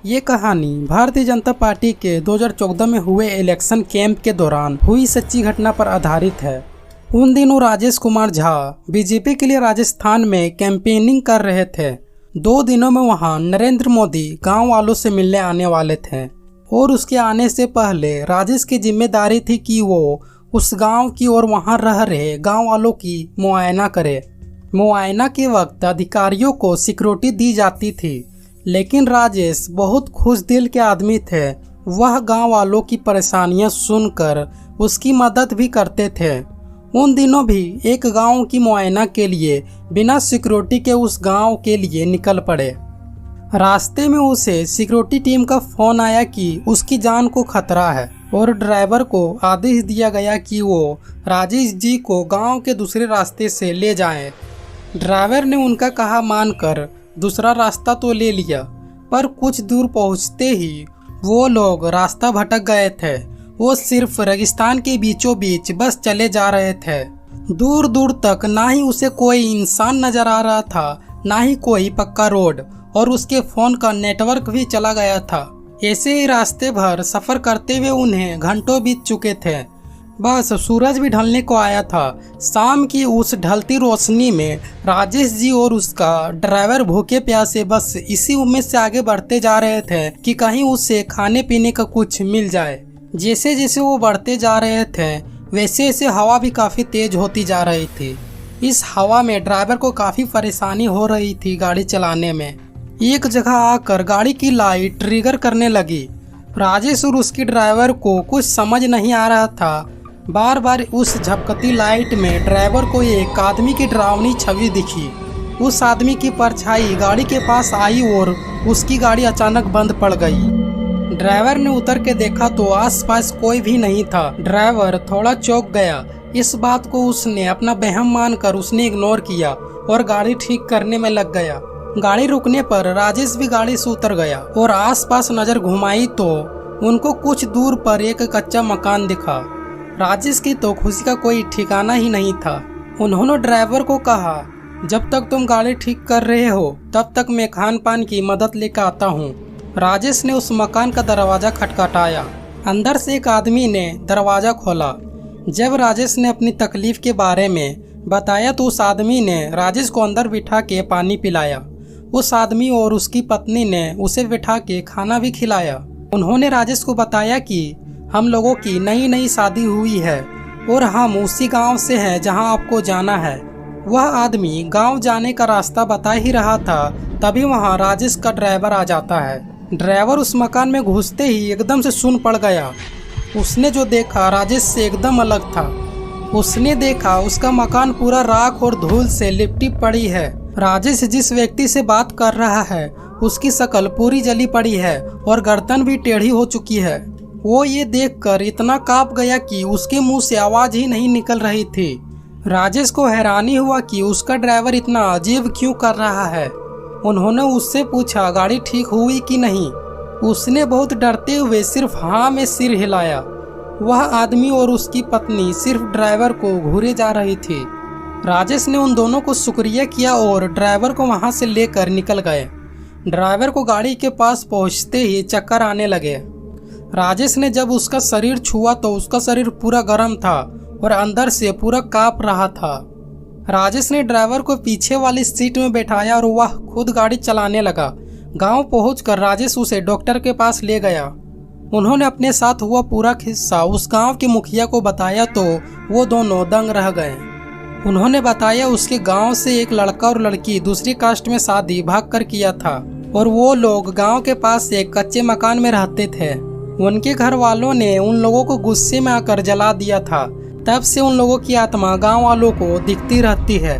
ये कहानी भारतीय जनता पार्टी के 2014 में हुए इलेक्शन कैंप के दौरान हुई सच्ची घटना पर आधारित है। उन दिनों राजेश कुमार झा बीजेपी के लिए राजस्थान में कैंपेनिंग कर रहे थे। 2 दिनों में वहां नरेंद्र मोदी गांव वालों से मिलने आने वाले थे और उसके आने से पहले राजेश की जिम्मेदारी थी कि वो उस गांव की और वहां रह रहे गांव वालों की मुआयना करे। मुआयना के वक्त अधिकारियों को सिक्योरिटी दी जाती थी, लेकिन राजेश बहुत खुश दिल के आदमी थे। वह गांव वालों की परेशानियां सुनकर उसकी मदद भी करते थे। उन दिनों भी एक गांव की मुआयना के लिए बिना सिक्योरिटी के उस गांव के लिए निकल पड़े। रास्ते में उसे सिक्योरिटी टीम का फोन आया कि उसकी जान को खतरा है और ड्राइवर को आदेश दिया गया कि वो राजेश जी को गांव के दूसरे रास्ते से ले जाएं। ड्राइवर ने उनका कहा मानकर दूसरा रास्ता तो ले लिया, पर कुछ दूर पहुंचते ही वो लोग रास्ता भटक गए थे। वो सिर्फ रेगिस्तान के बीचों बीच बस चले जा रहे थे। दूर दूर तक ना ही उसे कोई इंसान नजर आ रहा था, ना ही कोई पक्का रोड, और उसके फोन का नेटवर्क भी चला गया था। ऐसे ही रास्ते भर सफर करते हुए उन्हें घंटों बीत चुके थे। बस सूरज भी ढलने को आया था। शाम की उस ढलती रोशनी में राजेश जी और उसका ड्राइवर भूखे प्यासे बस इसी उम्मीद से आगे बढ़ते जा रहे थे कि कहीं उसे खाने पीने का कुछ मिल जाए। जैसे जैसे वो बढ़ते जा रहे थे वैसे वैसे हवा भी काफ़ी तेज होती जा रही थी। इस हवा में ड्राइवर को काफ़ी परेशानी हो रही थी गाड़ी चलाने में। एक जगह आकर गाड़ी की लाइट ट्रिगर करने लगी। राजेश और उसकी ड्राइवर को कुछ समझ नहीं आ रहा था। बार बार उस झपकती लाइट में ड्राइवर को एक आदमी की डरावनी छवि दिखी। उस आदमी की परछाई गाड़ी के पास आई और उसकी गाड़ी अचानक बंद पड़ गई। ड्राइवर ने उतर के देखा तो आसपास कोई भी नहीं था। ड्राइवर थोड़ा चौंक गया। इस बात को उसने अपना वहम मानकर उसने इग्नोर किया और गाड़ी ठीक करने में लग गया। गाड़ी रुकने पर राजेश भी गाड़ी से उतर गया और आसपास नजर घुमाई तो उनको कुछ दूर पर एक कच्चा मकान दिखा। राजेश की तो खुशी का कोई ठिकाना ही नहीं था। उन्होंने ड्राइवर को कहा, जब तक तुम गाड़ी ठीक कर रहे हो तब तक मैं खान पान की मदद लेकर आता हूँ। राजेश ने उस मकान का दरवाज़ा खटखटाया। अंदर से एक आदमी ने दरवाज़ा खोला। जब राजेश ने अपनी तकलीफ के बारे में बताया तो उस आदमी ने राजेश को अंदर बिठा के पानी पिलाया। उस आदमी और उसकी पत्नी ने उसे बिठा के खाना भी खिलाया। उन्होंने राजेश को बताया कि हम लोगों की नई नई शादी हुई है और हम उसी गांव से हैं जहां आपको जाना है। वह आदमी गांव जाने का रास्ता बता ही रहा था, तभी वहां राजेश का ड्राइवर आ जाता है। ड्राइवर उस मकान में घुसते ही एकदम से सुन पड़ गया। उसने जो देखा राजेश से एकदम अलग था। उसने देखा उसका मकान पूरा राख और धूल से लिपटी पड़ी है। राजेश जिस व्यक्ति से बात कर रहा है उसकी शक्ल पूरी जली पड़ी है और गर्दन भी टेढ़ी हो चुकी है। वो ये देखकर इतना कांप गया कि उसके मुंह से आवाज ही नहीं निकल रही थी। राजेश को हैरानी हुआ कि उसका ड्राइवर इतना अजीब क्यों कर रहा है। उन्होंने उससे पूछा गाड़ी ठीक हुई कि नहीं। उसने बहुत डरते हुए सिर्फ हाँ में सिर हिलाया। वह आदमी और उसकी पत्नी सिर्फ ड्राइवर को घूरे जा रही थी। राजेश ने उन दोनों को शुक्रिया किया और ड्राइवर को वहां से लेकर निकल गए। ड्राइवर को गाड़ी के पास पहुंचते ही चक्कर आने लगे। राजेश ने जब उसका शरीर छुआ तो उसका शरीर पूरा गर्म था और अंदर से पूरा कांप रहा था। राजेश ने ड्राइवर को पीछे वाली सीट में बैठाया और वह खुद गाड़ी चलाने लगा। गांव पहुंचकर राजेश उसे डॉक्टर के पास ले गया। उन्होंने अपने साथ हुआ पूरा किस्सा उस गांव के मुखिया को बताया तो वो दोनों दंग रह गए। उन्होंने बताया उसके गांव से एक लड़का और लड़की दूसरी कास्ट में शादी भागकर किया था और वो लोग गांव के पास एक कच्चे मकान में रहते थे। उनके घर वालों ने उन लोगों को गुस्से में आकर जला दिया था। तब से उन लोगों की आत्मा गांव वालों को दिखती रहती है।